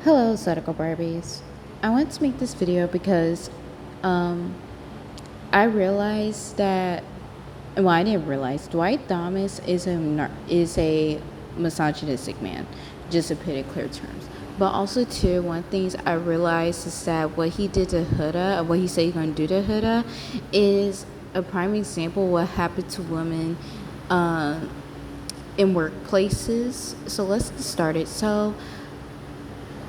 Hello, Zodiacal Barbies. I want to make this video because um, I realized that, well, I didn't realize Dwight Thomas is a misogynistic man, just to put it clear terms. But also, too, one thing I realized is that what he did to Huda, what he said he's going to do to Huda, is a prime example of what happened to women in workplaces. So let's get started. So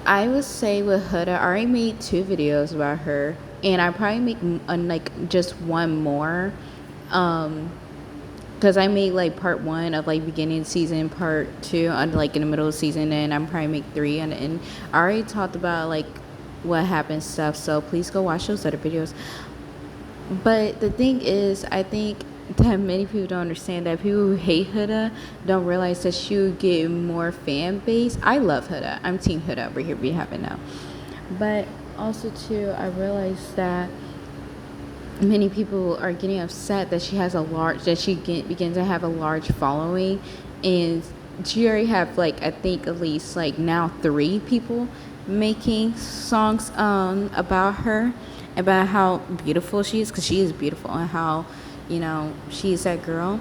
I would say with Huda, I already made 2 videos about her, and I probably make like just one more, because I made like part 1 of like beginning of season, part 2 like in the middle of the season, and I'm probably make 3 and I already talked about like what happened stuff. So please go watch those other videos. But the thing is, I think that many people don't understand that people who hate Huda don't realize that she would get more fan base. I love Huda. I'm Team Huda over here. We have it now. But also too, I realized that many people are getting upset that she has begins to have a large following, and she already have like I think at least like now 3 people making songs about her, about how beautiful she is, because she is beautiful, and how she's that girl.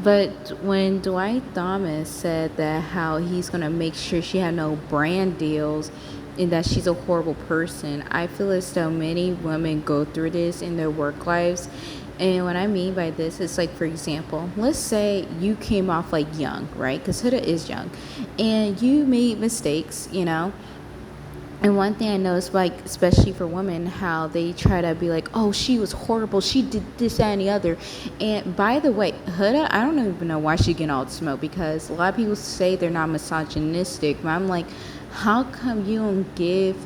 But when Dwight Thomas said that how he's gonna make sure she had no brand deals and that she's a horrible person, I feel as though many women go through this in their work lives. And what I mean by this is, like, for example, let's say you came off like young, right? Because Huda is young, and you made mistakes, and one thing I know is, like, especially for women, how they try to be like, oh, she was horrible, she did this, that, and the other. And by the way, Huda, I don't even know why she getting all the smoke, because a lot of people say they're not misogynistic, but I'm like, how come you don't give,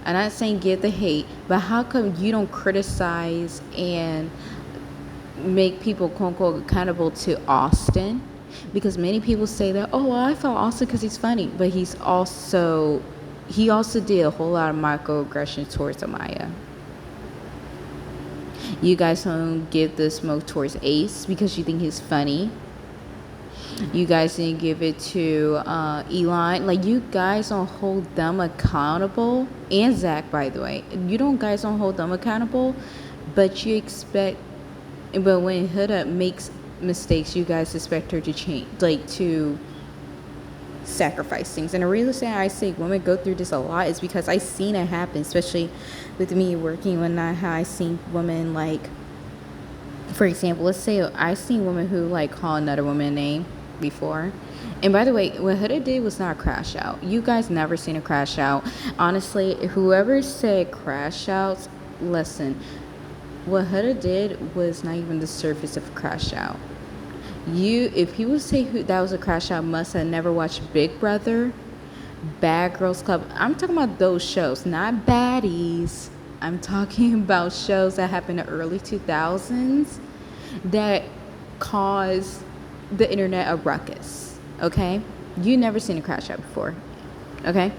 I'm not saying give the hate, but how come you don't criticize and make people quote unquote accountable to Austin? Because many people say that, oh, well, I follow Austin because he's funny, but he also did a whole lot of microaggressions towards Amaya. You guys don't give the smoke towards Ace because you think he's funny. You guys didn't give it to Elon. Like, you guys don't hold them accountable. And Zach, by the way. Guys don't hold them accountable. But you expect... But when Huda makes mistakes, you guys expect her to change. Like, to sacrifice things. And the reason I say women go through this a lot is because I've seen it happen, especially with me working when I seen women, like, for example, let's say I seen women who like call another woman a name before. And by the way, what Huda did was not a crash out. You guys never seen a crash out. Honestly, whoever said crash outs, listen, what Huda did was not even the surface of a crash out. If people say that was a crash out, must have never watched Big Brother, Bad Girls Club. I'm talking about those shows, not baddies. I'm talking about shows that happened in the early 2000s that caused the internet a ruckus. Okay, you never seen a crash out before. Okay.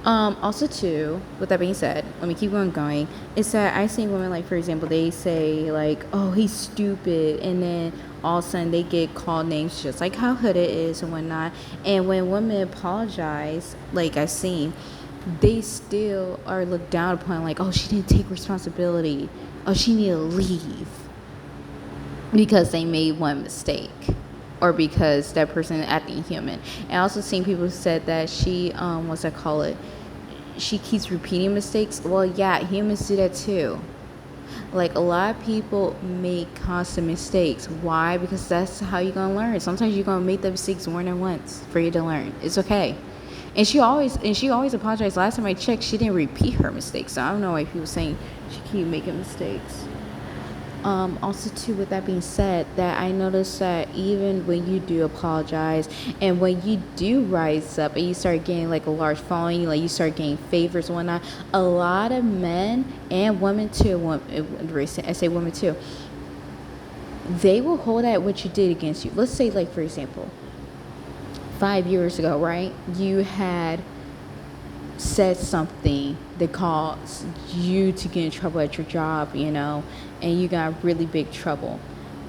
Also too, with that being said, let me keep on going. It's that I see women, like, for example, they say like, oh, he's stupid, and then all of a sudden they get called names just like how Huda is and whatnot. And when women apologize, like I've seen, they still are looked down upon, like, oh, she didn't take responsibility, oh, she need to leave because they made one mistake, or because that person is acting human. And I also seen people who said that she what's that call it, she keeps repeating mistakes. Well, yeah, humans do that too. Like, a lot of people make constant mistakes. Why? Because that's how you're gonna learn. Sometimes you're gonna make the mistakes more than once for you to learn. It's okay. And she always apologized. Last time I checked, she didn't repeat her mistakes. So I don't know why people saying she keep making mistakes. Also too, with that being said, that I noticed that even when you do apologize and when you do rise up and you start getting like a large following, like you start getting favors and whatnot, a lot of men and women too, I say women too, they will hold out what you did against you. Let's say, like, for example, 5 years ago, right, you had said something that caused you to get in trouble at your job, and you got really big trouble,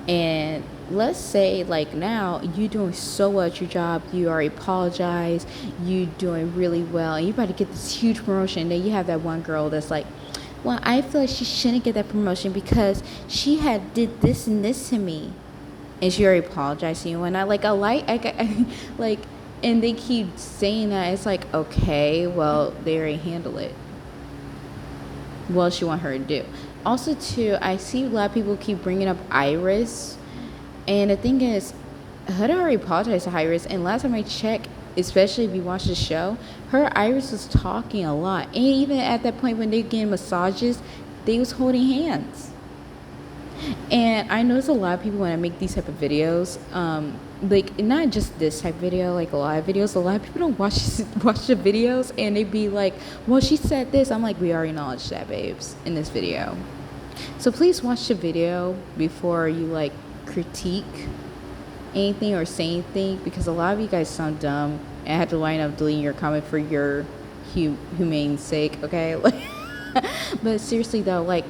and let's say like now you doing so well at your job, you already apologize, you doing really well, and you about to get this huge promotion. Then you have that one girl that's like, well, I feel like she shouldn't get that promotion because she had did this and this to me, and she already apologized to you. And like, and they keep saying that. It's like, okay, well, they already handle it. What else you want her to do? Also, too, I see a lot of people keep bringing up Iris. And the thing is, Huda already apologized to Iris. And last time I checked, especially if you watch the show, Iris was talking a lot. And even at that point when they were getting massages, they was holding hands. And I notice a lot of people when I make these type of videos, like not just this type of video, like a lot of videos, a lot of people don't watch the videos and they be like, well, she said this. I'm like, we already acknowledged that, babes, in this video. So please watch the video before you like critique anything or say anything, because a lot of you guys sound dumb and I had to wind up deleting your comment for your humane sake, okay? But seriously though, like,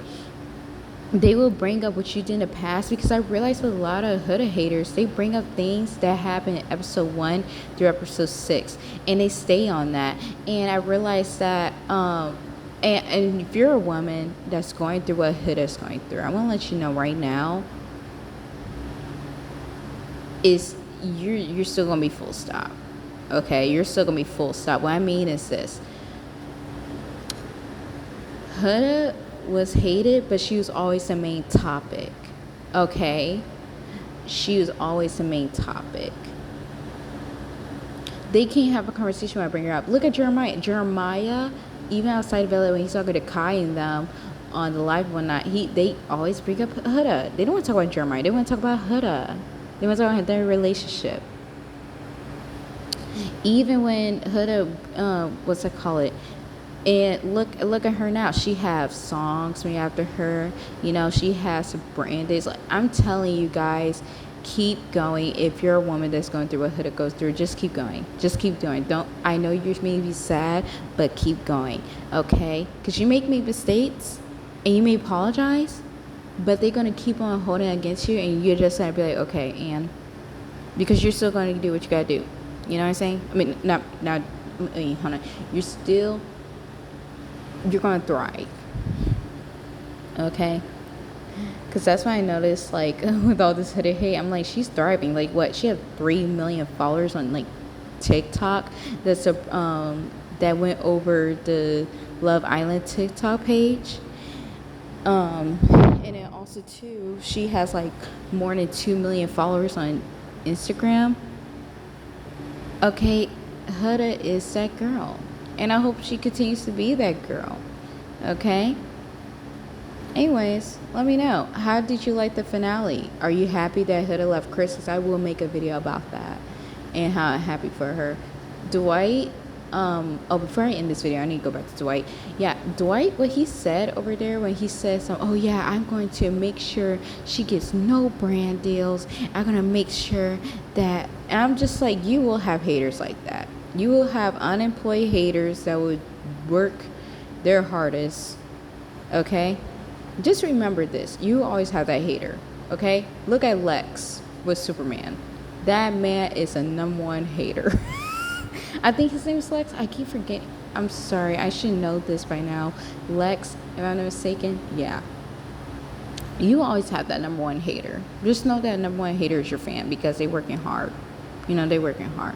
they will bring up what you did in the past, because I realized with a lot of Huda haters, they bring up things that happened in episode 1 through episode 6 and they stay on that. And I realized that and if you're a woman that's going through what Huda's going through, I want to let you know right now is you're still gonna be full stop. Okay, you're still gonna be full stop. What I mean is this: Huda was hated, but she was always the main topic. Okay, she was always the main topic. They can't have a conversation when I bring her up. Look at Jeremiah, even outside of LA, when he's talking to Kai and them on the live one night, they always bring up Huda. They don't want to talk about Jeremiah. They want to talk about Huda. They want to talk about their relationship. Even when Huda, what's I call it? And look at her now. She has songs made after her. You know, she has brand days. Like, I'm telling you guys, keep going. If you're a woman that's going through what Huda goes through, just keep going. Just keep doing. Don't. I know you're maybe sad, but keep going. Okay? Because you make mistakes, and you may apologize, but they're gonna keep on holding it against you, and you're just gonna be like, okay, and because you're still gonna do what you gotta do. You know what I'm saying? I mean, hold on. You're gonna thrive. Okay? Because that's why I noticed, like, with all this Huda hate, I'm like, she's thriving. Like, what? She had 3 million followers on, like, TikTok. That's that went over the Love Island TikTok page. And then also, too, she has, like, more than 2 million followers on Instagram. Okay, Huda is that girl. And I hope she continues to be that girl. Okay? Anyways, let me know. How did you like the finale? Are you happy that Huda left Chris? Because I will make a video about that. And how I'm happy for her. Dwight, before I end this video, I need to go back to Dwight. Yeah, Dwight, what he said over there when he said oh yeah, I'm going to make sure she gets no brand deals. I'm going to make sure that, and I'm just like, you will have haters like that. You will have unemployed haters that would work their hardest, okay? Just remember this. You always have that hater, okay? Look at Lex with Superman. That man is a #1 hater. I think his name is Lex. I keep forgetting. I'm sorry. I should know this by now. Lex, if I'm not mistaken, yeah. You always have that #1 hater. Just know that #1 hater is your fan because they're working hard. You know, they're working hard.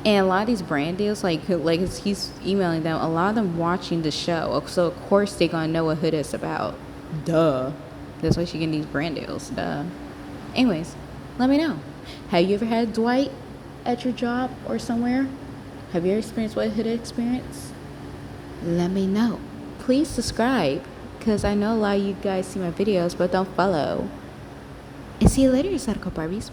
And a lot of these brand deals, like he's emailing them, a lot of them watching the show. So, of course, they're going to know what Huda is about. Duh. That's why she getting these brand deals. Duh. Anyways, let me know. Have you ever had Dwight at your job or somewhere? Have you ever experienced what Huda experienced? Let me know. Please subscribe, because I know a lot of you guys see my videos but don't follow. And see you later, Sadako Barbies.